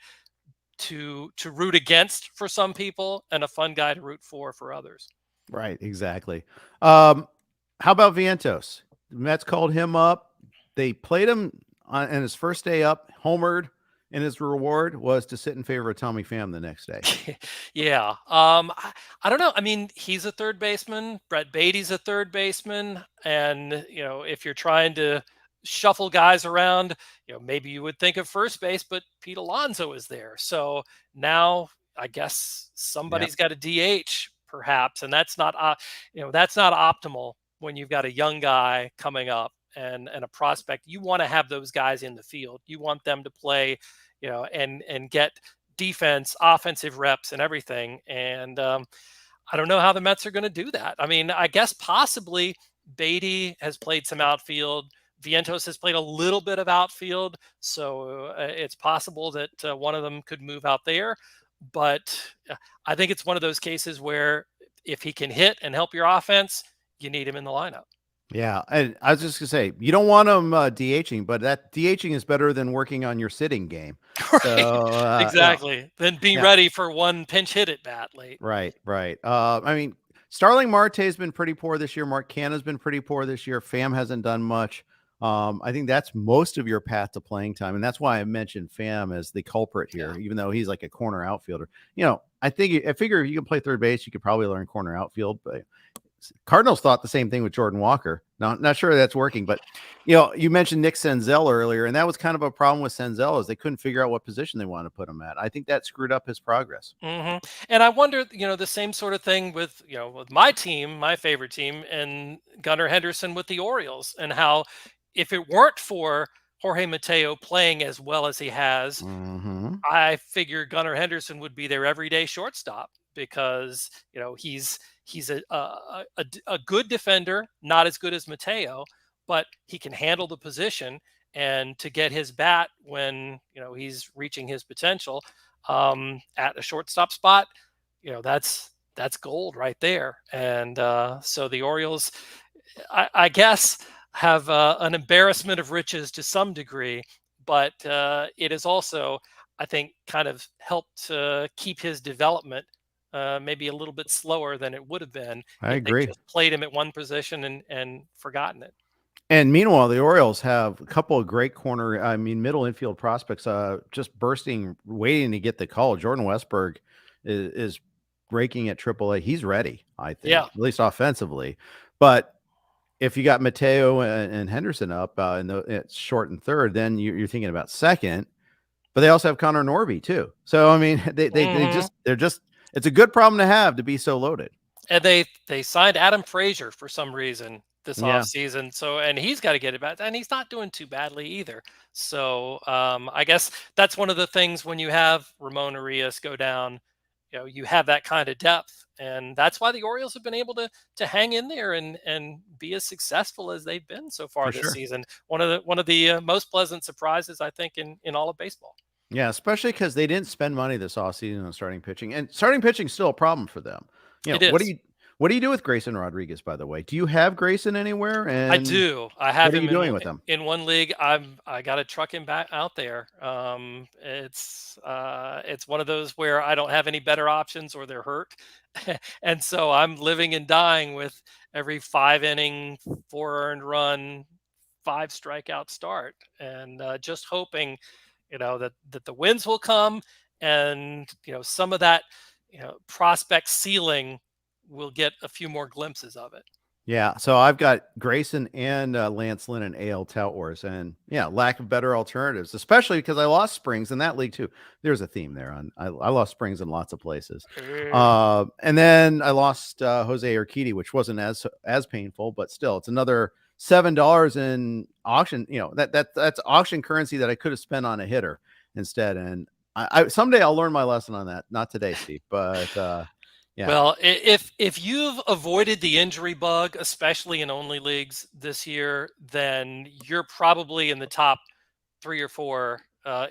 to root against for some people, and a fun guy to root for others. Right, exactly. How about Vientos? The Mets called him up. They played him on his first day up, homered, and his reward was to sit in favor of Tommy Pham the next day. Yeah. I don't know. I mean, he's a third baseman. Brett Beatty's a third baseman. And, if you're trying to shuffle guys around, maybe you would think of first base, but Pete Alonso is there. So now I guess somebody's got a DH perhaps. And that's not optimal when you've got a young guy coming up and a prospect. You want to have those guys in the field. You want them to play, and get defense, offensive reps and everything. And I don't know how the Mets are going to do that. I mean, I guess possibly Beatty has played some outfield. Vientos has played a little bit of outfield. So it's possible that one of them could move out there. But I think it's one of those cases where if he can hit and help your offense, you need him in the lineup. Yeah, and I was just gonna say, you don't want him DHing, but that DHing is better than working on your sitting game. Right. So, exactly. Then be ready for one pinch hit at bat late. Right. I mean, Starling Marte has been pretty poor this year. Mark Canha's been pretty poor this year. Pham hasn't done much. I think that's most of your path to playing time, and that's why I mentioned Pham as the culprit here, even though he's like a corner outfielder. I figure if you can play third base, you could probably learn corner outfield, but Cardinals thought the same thing with Jordan Walker. Now, not sure that's working, but you mentioned Nick Senzel earlier, and that was kind of a problem with Senzel, is they couldn't figure out what position they wanted to put him at. I think that screwed up his progress. Mm-hmm. And I wonder, the same sort of thing with my team, my favorite team, and Gunnar Henderson with the Orioles, and how if it weren't for Jorge Mateo playing as well as he has, I figure Gunnar Henderson would be their everyday shortstop, because he's a good defender, not as good as Mateo, but he can handle the position, and to get his bat when he's reaching his potential at a shortstop spot, that's gold right there. And so the Orioles, I guess, have an embarrassment of riches to some degree, but it is also, I think, kind of helped keep his development maybe a little bit slower than it would have been. I agree. They just played him at one position and forgotten it. And meanwhile, the Orioles have a couple of great middle infield prospects just bursting, waiting to get the call. Jordan Westberg is breaking at AAA. He's ready, I think, at least offensively. But if you got Mateo and Henderson up it's short and third, then you're thinking about second. But they also have Connor Norby too. So I mean, they're just it's a good problem to have, to be so loaded. And they signed Adam Frazier for some reason this offseason. So, and he's got to get it back, and he's not doing too badly either. So I guess that's one of the things when you have Ramon Arias go down, you have that kind of depth. And that's why the Orioles have been able to hang in there and be as successful as they've been so far this season. One of the most pleasant surprises, I think, in all of baseball. Yeah, especially because they didn't spend money this offseason on starting pitching, and starting pitching is still a problem for them. It is. What do you do with Grayson Rodriguez, by the way? Do you have Grayson anywhere? And I do. I have him. What are you doing with him? In one league, I got to truck him back out there. It's one of those where I don't have any better options, or they're hurt, and so I'm living and dying with every 5-inning, 4 earned run, 5 strikeout start, and just hoping, that the wins will come, and some of that prospect ceiling, we'll get a few more glimpses of it. Yeah, so I've got Grayson and Lance Lynn and AL Tout Wars, and yeah, lack of better alternatives, especially because I lost Springs in that league too. There's a theme there. I lost Springs in lots of places, and then I lost Jose Urquidy, which wasn't as painful, but still, it's another $7 in auction. That's auction currency that I could have spent on a hitter instead. And I someday I'll learn my lesson on that. Not today, Steve, but yeah. Well, if you've avoided the injury bug, especially in only leagues this year, then you're probably in the top 3 or 4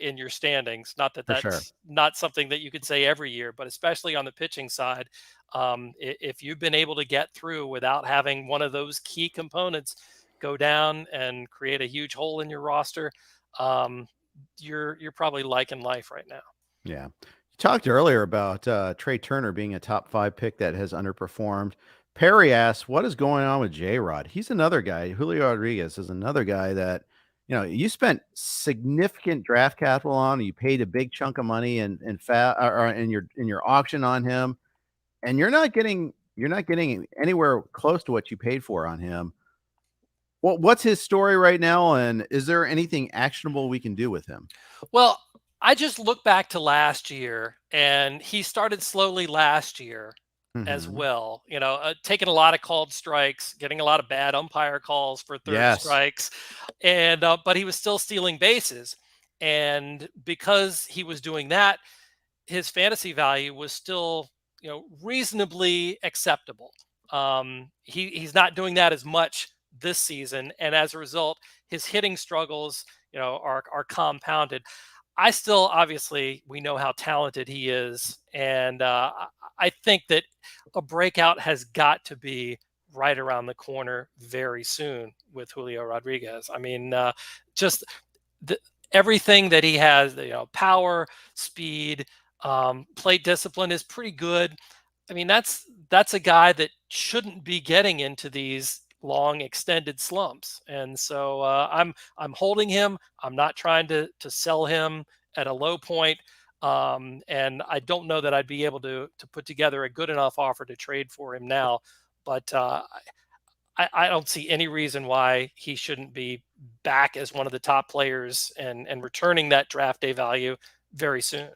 in your standings. Not that For sure. that's not something that you could say every year, but especially on the pitching side, if you've been able to get through without having one of those key components go down and create a huge hole in your roster, you're probably liking life right now. Yeah. You talked earlier about Trey Turner being a top 5 pick that has underperformed. Perry asks, what is going on with J-Rod? He's another guy. Julio Rodriguez is another guy that, you spent significant draft capital on. You paid a big chunk of money in your auction on him, and you're not getting anywhere close to what you paid for on him. What's his story right now, and is there anything actionable we can do with him? Well, I just look back to last year, and he started slowly last year as well. Taking a lot of called strikes, getting a lot of bad umpire calls for third strikes, and but he was still stealing bases. And because he was doing that, his fantasy value was still, reasonably acceptable. He's not doing that as much this season, and as a result, his hitting struggles, are compounded. I still, obviously, we know how talented he is, and I think that a breakout has got to be right around the corner very soon with Julio Rodriguez. I mean, just everything that he has, power, speed, plate discipline is pretty good. I mean, that's a guy that shouldn't be getting into these long extended slumps, and so I'm holding him. I'm not trying to sell him at a low point, and I don't know that I'd be able to put together a good enough offer to trade for him now, but I don't see any reason why he shouldn't be back as one of the top players and returning that draft day value very soon.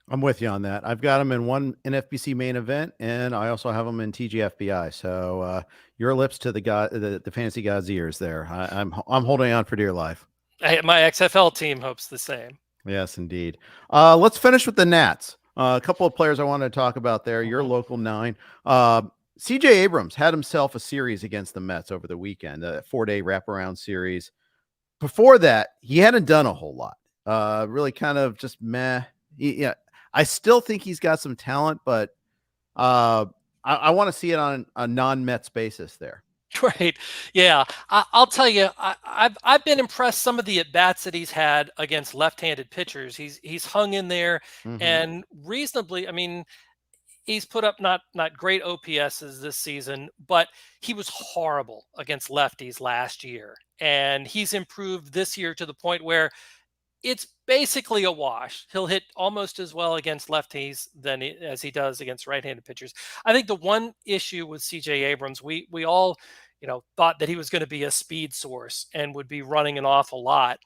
I'm with you on that. I've got him in one NFBC main event, and I also have him in TGFBI. So your lips to the fantasy god's ears there. I'm holding on for dear life. My XFL team hopes the same. Yes, indeed. Let's finish with the Nats. A couple of players I wanted to talk about there. Your local 9. CJ Abrams had himself a series against the Mets over the weekend, a 4-day wraparound series. Before that, he hadn't done a whole lot. Really kind of just meh. I still think he's got some talent, but I want to see it on a non-Mets basis there. Right. Yeah. I'll tell you, I've been impressed some of the at-bats that he's had against left-handed pitchers. He's hung in there and reasonably, I mean, he's put up not great OPSs this season, but he was horrible against lefties last year. And he's improved this year to the point where it's basically a wash. He'll hit almost as well against lefties as he does against right-handed pitchers. I think the one issue with CJ Abrams, we all, thought that he was going to be a speed source and would be running an awful lot.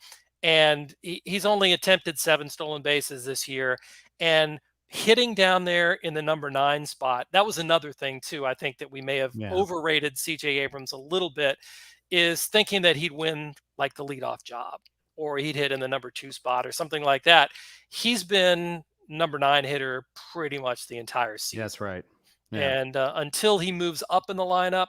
And he's only attempted 7 stolen bases this year, and hitting down there in the number 9 spot. That was another thing too. I think that we may have overrated CJ Abrams a little bit, is thinking that he'd win like the leadoff job, or he'd hit in the number 2 spot or something like that. He's been number 9 hitter pretty much the entire season. That's right. Yeah. And until he moves up in the lineup,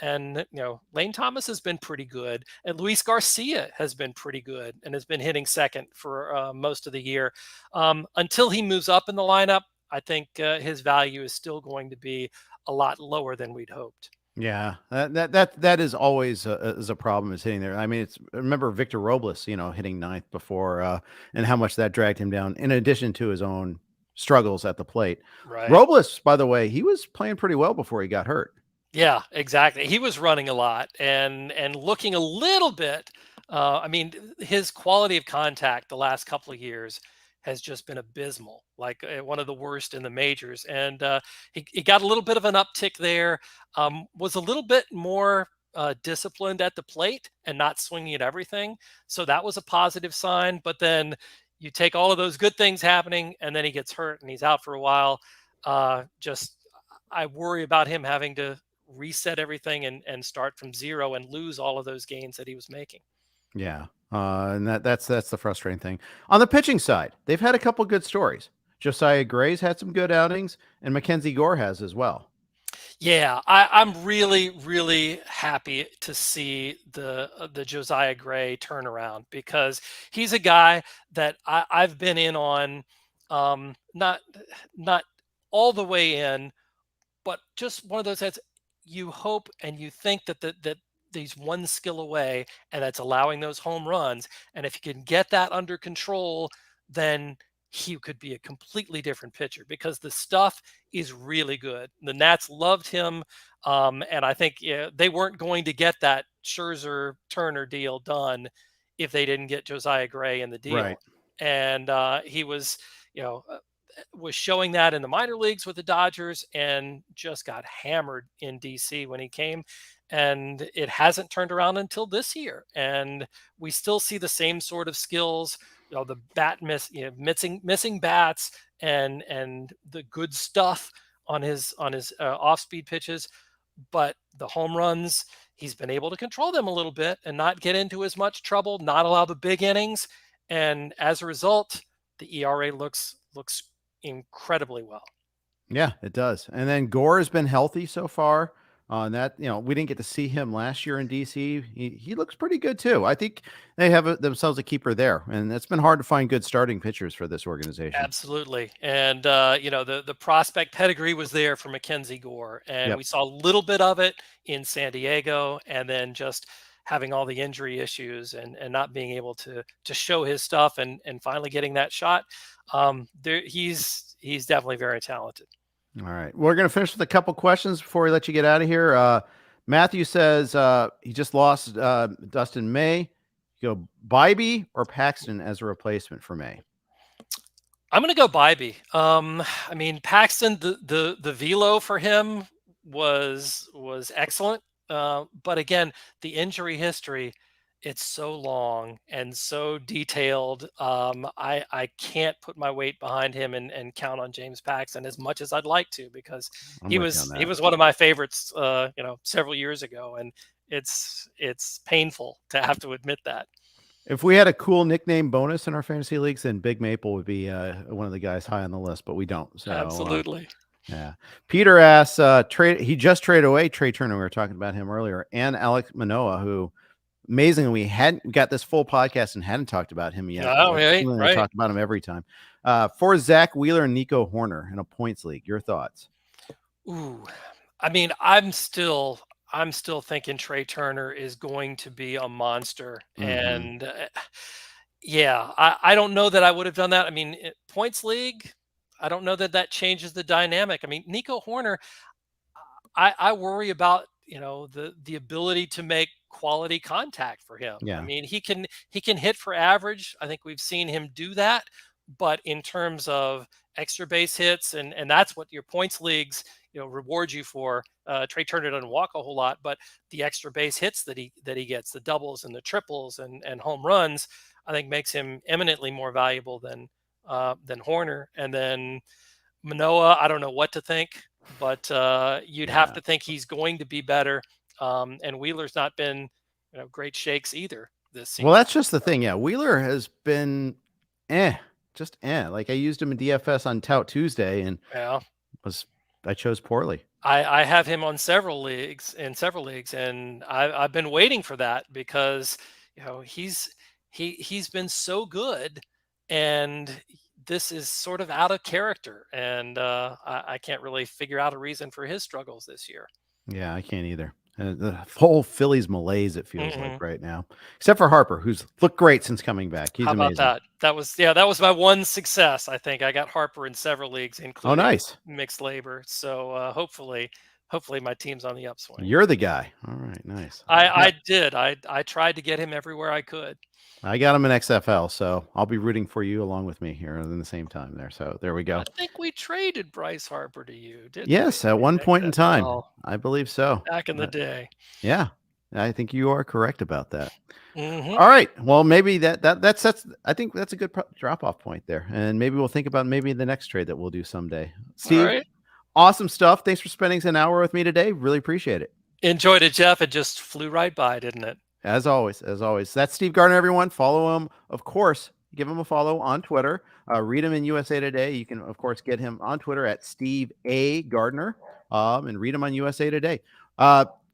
and Lane Thomas has been pretty good, and Luis Garcia has been pretty good and has been hitting second for most of the year. Until he moves up in the lineup, I think his value is still going to be a lot lower than we'd hoped. Yeah, that is always a problem, is hitting there. I mean, remember Victor Robles, hitting 9th before, and how much that dragged him down, in addition to his own struggles at the plate. Right. Robles, by the way, he was playing pretty well before he got hurt. Yeah, exactly. He was running a lot and looking a little bit. I mean, his quality of contact the last couple of years has just been abysmal, like one of the worst in the majors. And he got a little bit of an uptick there, was a little bit more disciplined at the plate and not swinging at everything. So that was a positive sign. But then you take all of those good things happening, and then he gets hurt and he's out for a while. I worry about him having to reset everything and start from zero and lose all of those gains that he was making. Yeah. And that's the frustrating thing. On the pitching side, they've had a couple good stories. Josiah Gray's had some good outings, and Mackenzie Gore has as well. Yeah, I'm really, really happy to see the Josiah Gray turnaround, because he's a guy that I've been in on, not all the way in, but just one of those heads. You hope and you think that he's one skill away, and that's allowing those home runs. And if you can get that under control, then he could be a completely different pitcher, because the stuff is really good. The Nats loved him, and I think they weren't going to get that Scherzer Turner deal done if they didn't get Josiah Gray in the deal. Right. And he was, was showing that in the minor leagues with the Dodgers, and just got hammered in DC when he came. And it hasn't turned around until this year. And we still see the same sort of skills, the missing bats and the good stuff on his off-speed pitches, but the home runs, he's been able to control them a little bit and not get into as much trouble, not allow the big innings. And as a result, the ERA looks incredibly well. Yeah, it does. And then Gore has been healthy so far. On that, we didn't get to see him last year in DC. He looks pretty good too. I think they have themselves a keeper there, and it's been hard to find good starting pitchers for this organization. Absolutely. And the prospect pedigree was there for Mackenzie Gore, and we saw a little bit of it in San Diego, and then just having all the injury issues and not being able to show his stuff and finally getting that shot. He's definitely very talented. All right. We're going to finish with a couple questions before we let you get out of here. Matthew says he just lost Dustin May. You go Bybee or Paxton as a replacement for May? I'm going to go Bybee. I mean, Paxton, the velo for him was excellent. But again, the injury history, it's so long and so detailed. I can't put my weight behind him and count on James Paxton as much as I'd like to, because he was one of my favorites, several years ago, and it's painful to have to admit that. If we had a cool nickname bonus in our fantasy leagues, then Big Maple would be one of the guys high on the list, but we don't. So, absolutely. Yeah. Peter asks, he just traded away Trey Turner. We were talking about him earlier, and Alex Manoah, who amazingly we hadn't got this full podcast and hadn't talked about him yet. Oh, right. We talk about him every time. For Zach Wheeler and Nico Horner in a points league, your thoughts? Ooh, I mean, I'm still thinking Trey Turner is going to be a monster. And I don't know that I would have done that. I mean, points league, I don't know that changes the dynamic. I mean, Nico Horner, I worry about, the ability to make quality contact for him. Yeah. I mean, he can hit for average. I think we've seen him do that, but in terms of extra base hits, and that's what your points leagues, reward you for. Trey Turner doesn't walk a whole lot, but the extra base hits that he gets, the doubles and the triples and home runs, I think makes him eminently more valuable than Horner. And then Manoah, I don't know what to think, but you'd have to think he's going to be better. And Wheeler's not been great shakes either this season. Well, that's just the thing. Yeah, Wheeler has been just like I used him in DFS on Tout Tuesday, and I chose poorly. I have him on several leagues, and I've been waiting for that, because he's been so good, and this is sort of out of character, and I can't really figure out a reason for his struggles this year. Yeah, I can't either. The whole Phillies malaise, it feels like right now, except for Harper, who's looked great since coming back. He's amazing. How about that? That was my one success. I think I got Harper in several leagues, including nice mixed labor. So hopefully hopefully my team's on the upswing. You're the guy. All right, nice. I did. I tried to get him everywhere I could. I got him in XFL, so I'll be rooting for you along with me here in the same time there. So there we go. I think we traded Bryce Harper to you, didn't Yes, we? at one point in time. XFL, I believe so. back in the day. Yeah, I think you are correct about that. Mhm. All right. Well, maybe that's I think that's a good drop-off point there. And maybe we'll think about maybe the next trade that we'll do someday. Steve, All right. awesome stuff. Thanks for spending an hour with me today. Really appreciate it. Enjoyed it, Jeff. It just flew right by, didn't it? As always. That's Steve Gardner, everyone. Follow him. Of course, give him a follow on Twitter. Read him in USA Today. You can, of course, get him on Twitter at Steve A. Gardner, and read him on USA Today.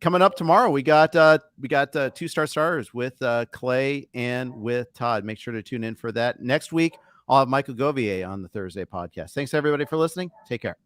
Coming up tomorrow, we got 2-star starters with Clay and with Todd. Make sure to tune in for that. Next week, I'll have Michael Govier on the Thursday podcast. Thanks, everybody, for listening. Take care.